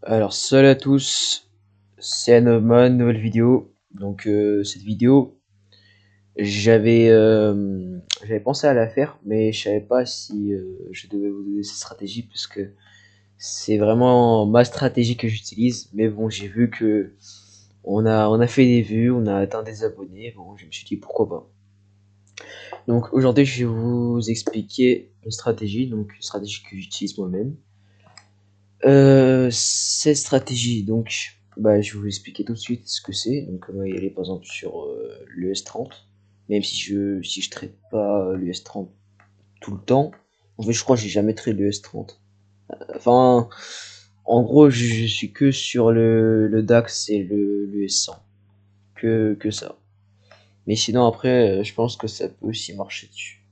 Alors salut à tous, c'est Anoman, nouvelle vidéo. Donc cette vidéo, j'avais pensé à la faire, mais je savais pas si je devais vous donner cette stratégie puisque c'est vraiment ma stratégie que j'utilise. Mais bon, j'ai vu que on a fait des vues, on a atteint des abonnés. Bon, je me suis dit pourquoi pas. Donc aujourd'hui, je vais vous expliquer une stratégie que j'utilise moi-même. Cette stratégie, donc, je vais vous expliquer tout de suite ce que c'est. Donc, on va y aller par exemple sur le S30. Même si je traite pas le S30 tout le temps. En fait, je crois que j'ai jamais traité le S30. Enfin, en gros, je suis que sur le DAX et le S100. Que ça. Mais sinon, après, je pense que ça peut aussi marcher dessus.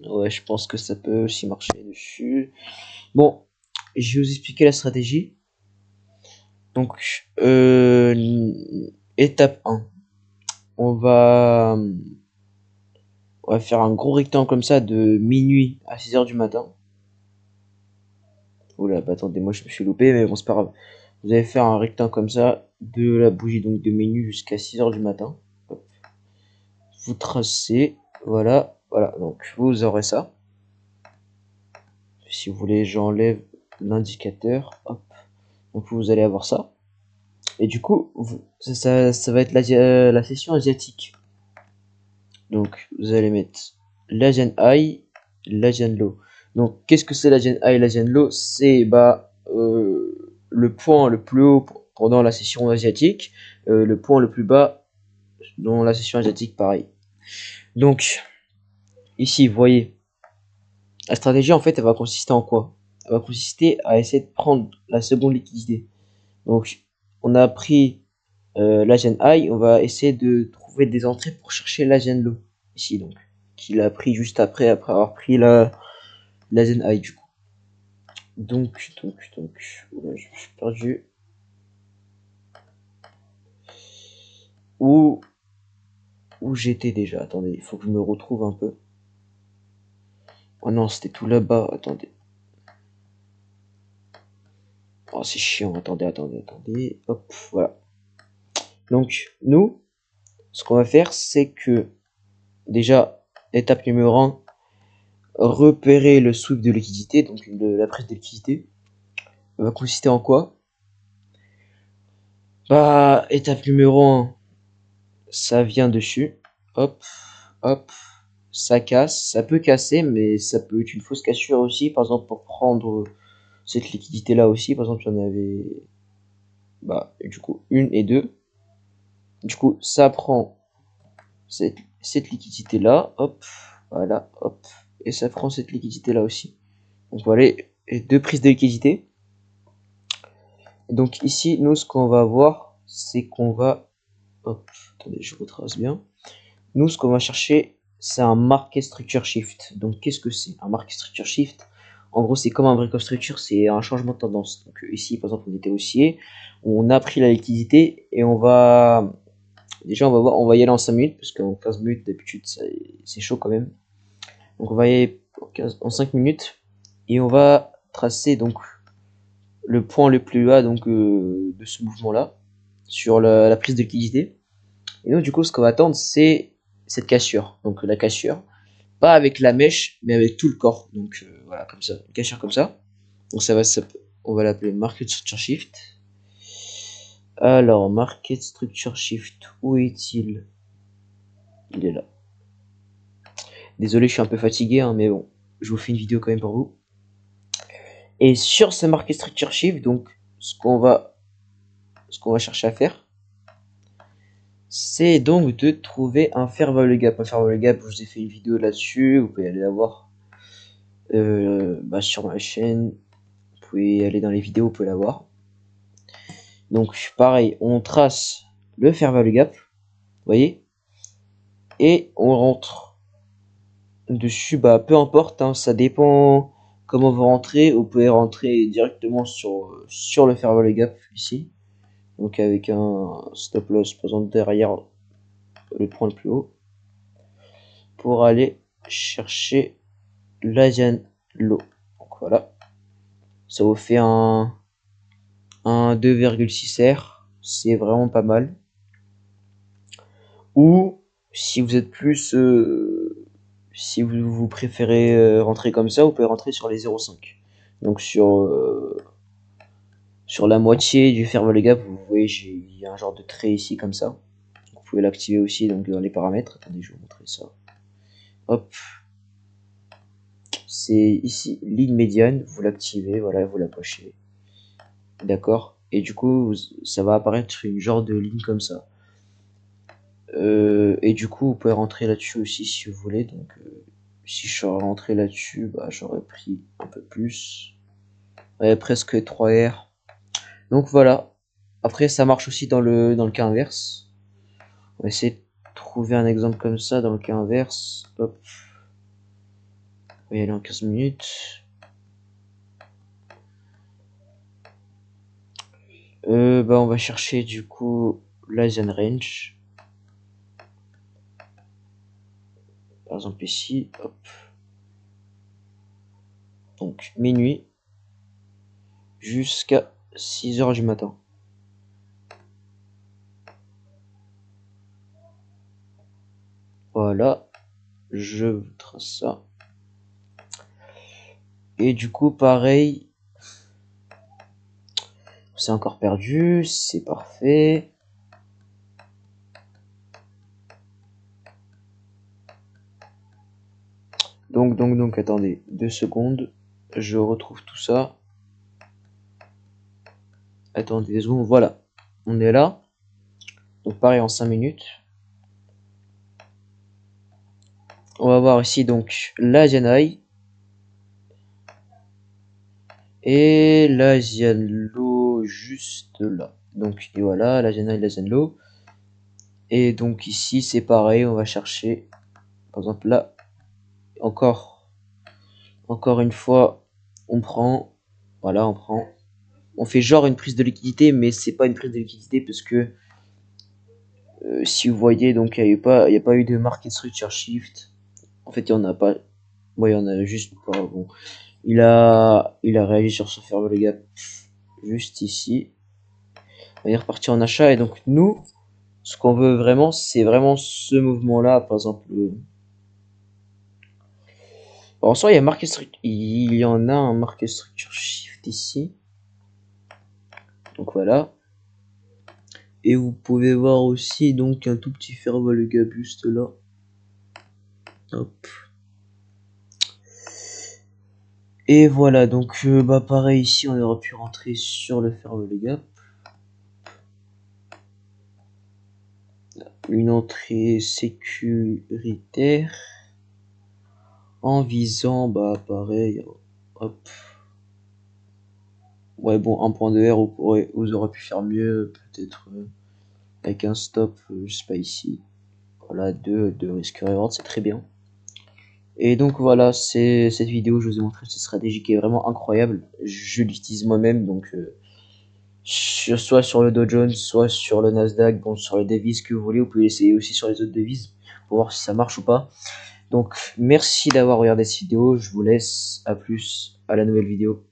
Ouais, je pense que ça peut aussi marcher dessus. Bon, je vais vous expliquer la stratégie. Donc, étape 1. On va, on va faire un gros rectangle comme ça de minuit à 6 heures du matin. Oula, bah attendez, moi je me suis loupé, mais bon, c'est pas grave. Vous allez faire un rectangle comme ça de la bougie, donc de minuit jusqu'à 6 heures du matin. Hop. Vous tracez, voilà, voilà, donc vous aurez ça. Si vous voulez, j'enlève l'indicateur, hop. Donc vous allez avoir ça. Et du coup, ça va être la session asiatique. Donc, vous allez mettre l'Asian High, l'Asian Low. Donc, qu'est-ce que c'est l'Asian High, l'Asian Low? C'est le point le plus haut pendant la session asiatique, le point le plus bas dans la session asiatique, pareil. Donc, ici, vous voyez, la stratégie, en fait, elle va consister en quoi? Elle va consister à essayer de prendre la seconde liquidité. Donc, on a pris l'Asian High, on va essayer de trouver des entrées pour chercher l'Asian Low. Ici, donc, qu'il a pris juste après avoir pris l'Asian High, du coup. Oula, je suis perdu. Où, où j'étais déjà? Attendez, il faut que je me retrouve un peu. Oh non, c'était tout là-bas, attendez. Oh, c'est chiant, attendez. Hop, voilà. Donc, nous, ce qu'on va faire, c'est que, déjà, étape numéro 1, repérer le sweep de liquidité, donc la prise de liquidité. Va consister en quoi? Bah, étape numéro 1, ça vient dessus. Hop, hop, ça casse. Ça peut casser, mais ça peut être une fausse cassure aussi. Par exemple, pour prendre cette liquidité-là aussi. Par exemple, il y en avait, du coup, une et deux. Du coup, ça prend cette liquidité-là. Hop, voilà, hop. Et ça prend cette liquidité-là aussi. Donc, voilà, les deux prises de liquidité. Donc, ici, nous, ce qu'on va voir, c'est qu'on va... Hop, attendez, je retrace bien. Nous, ce qu'on va chercher, c'est un Market Structure Shift. Donc, qu'est-ce que c'est un Market Structure Shift? En gros, c'est comme un break of structure, c'est un changement de tendance. Donc, ici, par exemple, on était haussier, on a pris la liquidité et déjà, on va voir, on va y aller en 5 minutes, parce qu'en 15 minutes, d'habitude, c'est chaud quand même. Donc, on va y aller en 5 minutes et on va tracer donc le point le plus bas donc, de ce mouvement-là sur la prise de liquidité. Et donc, du coup, ce qu'on va attendre, c'est cette cassure. Donc, la cassure, pas avec la mèche, mais avec tout le corps. Donc, voilà, comme ça, une cassure comme ça. Donc, on va l'appeler Market Structure Shift. Alors, Market Structure Shift, où est-il? Il est là. Désolé, je suis un peu fatigué, hein, mais bon, je vous fais une vidéo quand même pour vous. Et sur ce Market Structure Shift, donc, ce qu'on va chercher à faire, c'est donc de trouver un fair value gap. Un fair value gap, je vous ai fait une vidéo là-dessus, vous pouvez aller la voir sur ma chaîne, vous pouvez aller dans les vidéos, vous pouvez la voir. Donc pareil, on trace le fair value gap, vous voyez, et on rentre dessus, peu importe, hein, ça dépend comment vous rentrez, vous pouvez rentrer directement sur le fair value gap ici, donc avec un stop loss présent derrière le point le plus haut, pour aller chercher l'Asian Low. Donc voilà, ça vous fait un un 2,6 R, c'est vraiment pas mal. Ou si vous êtes plus, si vous préférez rentrer comme ça, vous pouvez rentrer sur les 0,5. Donc sur la moitié du Fairway Gap, vous voyez, il y a un genre de trait ici comme ça. Vous pouvez l'activer aussi donc dans les paramètres. Attendez, je vais vous montrer ça. Hop, c'est ici ligne médiane, vous l'activez, voilà, vous la cochez. D'accord. Et du coup, ça va apparaître une genre de ligne comme ça. Et du coup, vous pouvez rentrer là-dessus aussi si vous voulez. Donc, si je suis rentré là-dessus, bah, j'aurais pris un peu plus. Ouais, presque 3 R. Donc voilà. Après, ça marche aussi dans le cas inverse. On va essayer de trouver un exemple comme ça dans le cas inverse. Hop. On va y aller en 15 minutes. Bah, on va chercher du coup l'Asian Range. Par exemple ici, hop. Donc minuit jusqu'à 6 h du matin. Voilà, je trace ça. Et du coup, pareil, c'est encore perdu, c'est parfait. Donc, attendez, 2 secondes, je retrouve tout ça. Attendez 2 secondes, voilà, on est là. Donc pareil en 5 minutes. On va voir ici donc l'Asian High et l'Asian Low juste là. Donc et voilà, l'Asian High, l'Asian Low. Et donc ici c'est pareil, on va chercher, par exemple là, encore une fois, on prend, voilà, on fait genre une prise de liquidité, mais c'est pas une prise de liquidité parce que si vous voyez, donc il n'y a pas eu de market structure shift. En fait, il y en a pas. Bon, il y en a juste pas. Bon, il a réagi sur ce Fairway Gap juste ici. On est reparti en achat et donc nous, ce qu'on veut vraiment, c'est vraiment ce mouvement-là, par exemple. En soi, il y en a un market structure shift ici. Donc voilà. Et vous pouvez voir aussi donc un tout petit Fairway Gap juste là. Hop. Et voilà, donc bah pareil ici on aurait pu rentrer sur le Fairway Gap. Une entrée sécuritaire en visant bah pareil, hop. Ouais bon, un point de R, vous aurez pu faire mieux, peut-être avec un stop, je sais pas ici. Voilà, 2 de risque reward, c'est très bien. Et donc voilà, c'est cette vidéo, je vous ai montré cette stratégie qui est vraiment incroyable. Je l'utilise moi-même, donc soit sur le Dow Jones, soit sur le Nasdaq, bon sur les devises que vous voulez, vous pouvez essayer aussi sur les autres devises pour voir si ça marche ou pas. Donc merci d'avoir regardé cette vidéo, je vous laisse, à plus, à la nouvelle vidéo.